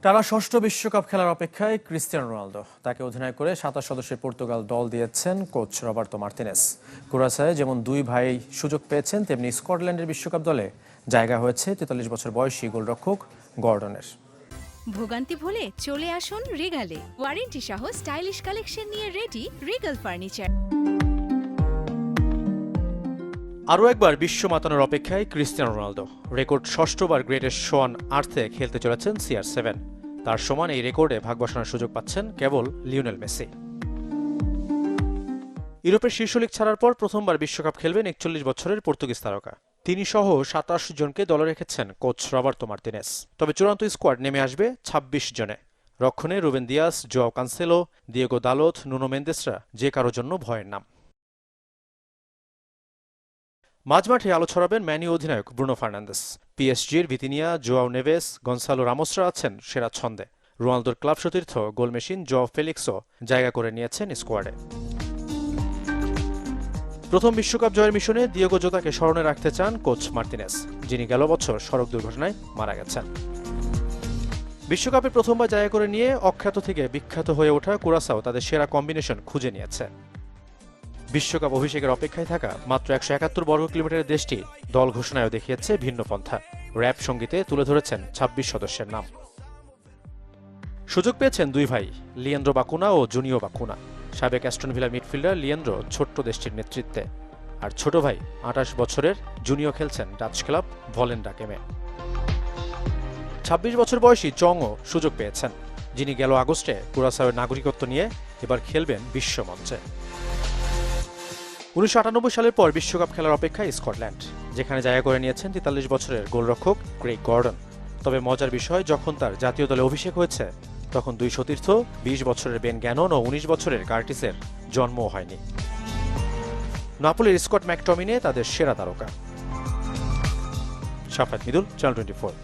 টানা ষষ্ঠ বিশ্বকাপ খেলার অপেক্ষায় ক্রিস্টিয়ানো রোনালদো। তাকে অধিনায়ক করে ২৭ সদস্যের পর্তুগাল দল দিয়েছেন কোচ রবার্তো মার্তিনেস। কুরাসায় যেমন দুই ভাই সুযোগ পেয়েছেন, তেমনি স্কটল্যান্ডের বিশ্বকাপ দলে জায়গা হয়েছে ৪৩ বছর বয়সী গোলরক্ষক গর্ডনের। ভোগান্তি ভুলে চলে আসুন রিগালে। ওয়ারেন্টি সহ স্টাইলিশ কালেকশন নিয়ে রেডি রিগাল ফার্নিচার। আরও একবার বিশ্ব মাতানোর অপেক্ষায় ক্রিস্টিয়ানো রোনালদো। রেকর্ড ষষ্ঠবার গ্রেটেস্ট শোয়ান আর্থে খেলতে চলেছেন CR7। তার সমান এই রেকর্ডে ভাগ বসানোর সুযোগ পাচ্ছেন কেবল লিওনেল মেসি। ইউরোপের শীর্ষ লীগ ছাড়ার পর প্রথমবার বিশ্বকাপ খেলবেন ৪১ বছরের পর্তুগিজ তারকা। তিনি সহ ২৭ জনকে দলে রেখেছেন কোচ রবার্তো মার্তিনেস। তবে চূড়ান্ত স্কোয়াড নেমে আসবে ২৬ জনে। রক্ষণে Ruben Dias, Joao Cancelo, Diego Dalot, Nuno মেন্দেসরা যে কারো জন্য ভয়ের নাম। মাঝমাঠে আলো ছড়াবেন ম্যানি অধিনায়ক ব্রুনো ফার্নান্দেস। পিএসজির ভিতিনিয়া, জোয়াও নেভেস, গনসালো রামোসরা আছেন সেরা ছন্দে। রোনালদোর ক্লাব সতীর্থ গোলমেশিন জোয়াও ফেলিক্সও জায়গা করে নিয়েছেন স্কোয়াডে। প্রথম বিশ্বকাপ জয়ের মিশনে দিয়েগো জোতাকে স্মরণে রাখতে চান কোচ মার্তিনেস, যিনি গেল বছর সড়ক দুর্ঘটনায় মারা গেছেন। বিশ্বকাপে প্রথমবার জায়গা করে নিয়ে অখ্যাত থেকে বিখ্যাত হয়ে ওঠা কুরাসাও তাদের সেরা কম্বিনেশন খুঁজে নিয়েছে। বিশ্বকাপ অভিষেকের অপেক্ষায় থাকা মাত্র ১৭১ বর্গ কিলোমিটারের দেশটি দল ঘোষণায়ও দেখিয়েছে ভিন্ন পন্থা। র্যাপ সঙ্গীতে তুলে ধরেছেন ২৬ সদস্যের নাম। সুযোগ পেয়েছেন দুই ভাই, লিয়েন্দ্রো বাকুনা ও জুনিও বাকুনা। সাবেক অ্যাস্টন ভিলা মিডফিল্ডার লিয়েন্দ্রো ছোট্ট দেশটির নেতৃত্বে, আর ছোট ভাই ২৮ বছরের জুনিও খেলছেন ডাচ ক্লাব ভলেন্ডাকেমে। ২৬ বছর বয়সী চংও সুযোগ পেয়েছেন, যিনি গেল আগস্টে কুরাসাওয়ের নাগরিকত্ব নিয়ে এবার খেলবেন বিশ্ব মঞ্চে। ১৯৯৮ সালের পর বিশ্বকাপ খেলার অপেক্ষায় স্কটল্যান্ড, যেখানে জায়গা করে নিয়েছেন ৪৩ বছরের গোলরক্ষক ক্রেইগ গর্ডন। তবে মজার বিষয়, যখন তার জাতীয় দলে অভিষেক হয়েছে তখন দুই সতীর্থ ২০ বছরের বেন গ্যানন ও ১৯ বছরের কার্টিসের জন্মও হয়নি। নাপোলির স্কট ম্যাকটমিনে তাদের সেরা তারকা। শাফাত মিদুল, চ্যানেল 24।